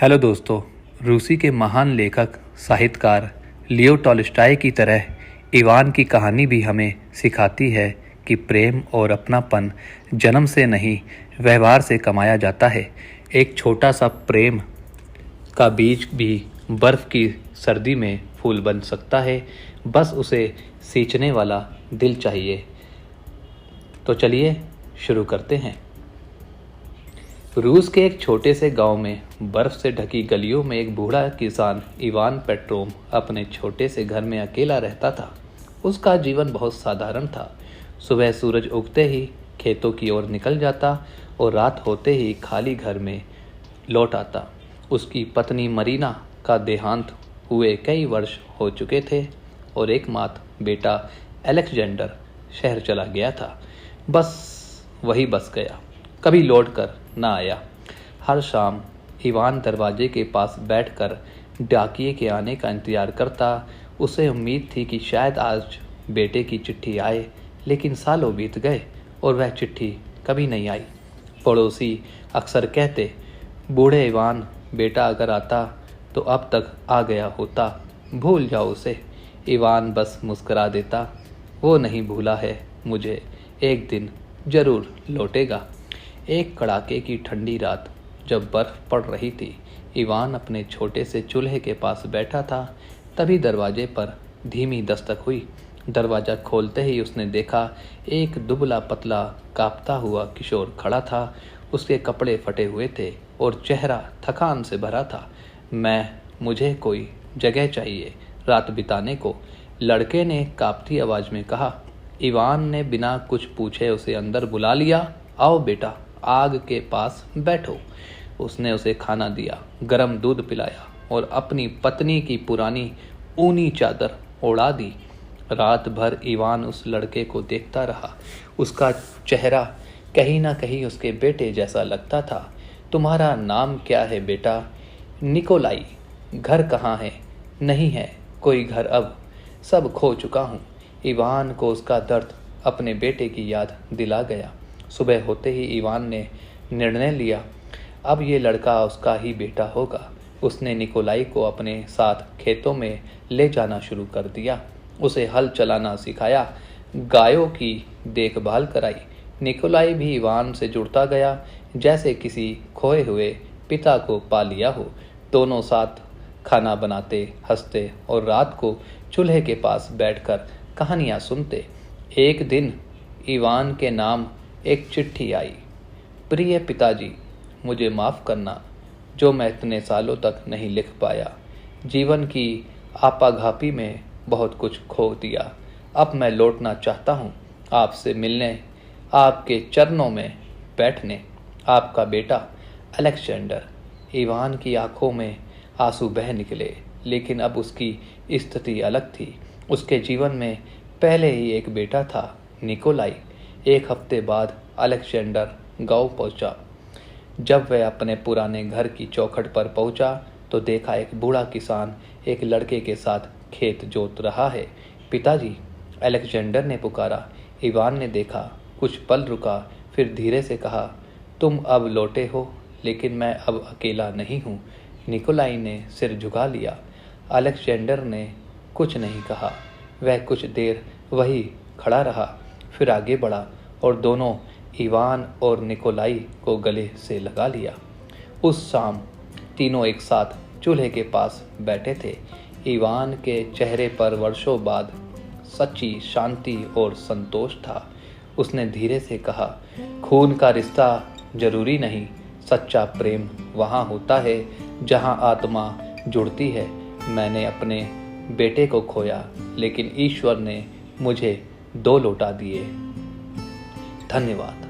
Hello दोस्तों। रूसी के महान लेखक साहित्यकार लियो टॉल्स्टॉय की तरह इवान की कहानी भी हमें सिखाती है कि प्रेम और अपनापन जन्म से नहीं, व्यवहार से कमाया जाता है। एक छोटा सा प्रेम का बीज भी बर्फ की सर्दी में फूल बन सकता है, बस उसे सींचने वाला दिल चाहिए। तो चलिए शुरू करते हैं। रूस के एक छोटे से गांव में बर्फ से ढकी गलियों में एक बूढ़ा किसान इवान पेट्रोम अपने छोटे से घर में अकेला रहता था। उसका जीवन बहुत साधारण था। सुबह सूरज उगते ही खेतों की ओर निकल जाता और रात होते ही खाली घर में लौट आता। उसकी पत्नी मरीना का देहांत हुए कई वर्ष हो चुके थे और एकमात्र बेटा अलेक्जेंडर शहर चला गया था। वही बस गया, कभी लौट कर न आया। हर शाम इवान दरवाजे के पास बैठकर डाकिये के आने का इंतजार करता। उसे उम्मीद थी कि शायद आज बेटे की चिट्ठी आए, लेकिन सालों बीत गए और वह चिट्ठी कभी नहीं आई। पड़ोसी अक्सर कहते, बूढ़े इवान, बेटा अगर आता तो अब तक आ गया होता, भूल जाओ उसे। इवान बस मुस्कुरा देता, वो नहीं भूला है मुझे, एक दिन जरूर लौटेगा। एक कड़ाके की ठंडी रात जब बर्फ पड़ रही थी, इवान अपने छोटे से चूल्हे के पास बैठा था। तभी दरवाजे पर धीमी दस्तक हुई। दरवाजा खोलते ही उसने देखा एक दुबला पतला कांपता हुआ किशोर खड़ा था। उसके कपड़े फटे हुए थे और चेहरा थकान से भरा था। मुझे कोई जगह चाहिए रात बिताने को, लड़के ने कांपती आवाज में कहा। इवान ने बिना कुछ पूछे उसे अंदर बुला लिया। आओ बेटा, आग के पास बैठो। उसने उसे खाना दिया, गरम दूध पिलाया और अपनी पत्नी की पुरानी ऊनी चादर ओढ़ा दी। रात भर इवान उस लड़के को देखता रहा। उसका चेहरा कहीं ना कहीं उसके बेटे जैसा लगता था। तुम्हारा नाम क्या है बेटा? निकोलाई। घर कहाँ है? नहीं है कोई घर, अब सब खो चुका हूँ। इवान को उसका दर्द अपने बेटे की याद दिला गया। सुबह होते ही इवान ने निर्णय लिया, अब ये लड़का उसका ही बेटा होगा। उसने निकोलाई को अपने साथ खेतों में ले जाना शुरू कर दिया। उसे हल चलाना सिखाया, गायों की देखभाल कराई। निकोलाई भी इवान से जुड़ता गया, जैसे किसी खोए हुए पिता को पा लिया हो। दोनों साथ खाना बनाते, हंसते और रात को चूल्हे के पास बैठकर कहानियां सुनते। एक दिन इवान के नाम एक चिट्ठी आई। प्रिय पिताजी, मुझे माफ़ करना जो मैं इतने सालों तक नहीं लिख पाया। जीवन की आपाधापी में बहुत कुछ खो दिया। अब मैं लौटना चाहता हूँ आपसे मिलने, आपके चरणों में बैठने। आपका बेटा अलेक्जेंडर। इवान की आंखों में आंसू बह निकले, लेकिन अब उसकी स्थिति अलग थी। उसके जीवन में पहले ही एक बेटा था, निकोलाई। एक हफ्ते बाद अलेक्जेंडर गांव पहुंचा। जब वह अपने पुराने घर की चौखट पर पहुंचा तो देखा एक बूढ़ा किसान एक लड़के के साथ खेत जोत रहा है। पिताजी, अलेक्जेंडर ने पुकारा। इवान ने देखा, कुछ पल रुका, फिर धीरे से कहा, तुम अब लौटे हो, लेकिन मैं अब अकेला नहीं हूँ। निकोलाई ने सिर झुका लिया। अलेक्जेंडर ने कुछ नहीं कहा। वह कुछ देर वही खड़ा रहा, फिर आगे बढ़ा और दोनों इवान और निकोलाई को गले से लगा लिया। उस शाम तीनों एक साथ चूल्हे के पास बैठे थे। इवान के चेहरे पर वर्षों बाद सच्ची शांति और संतोष था। उसने धीरे से कहा, खून का रिश्ता जरूरी नहीं, सच्चा प्रेम वहाँ होता है जहाँ आत्मा जुड़ती है। मैंने अपने बेटे को खोया, लेकिन ईश्वर ने मुझे 2 लौटा दिए। धन्यवाद।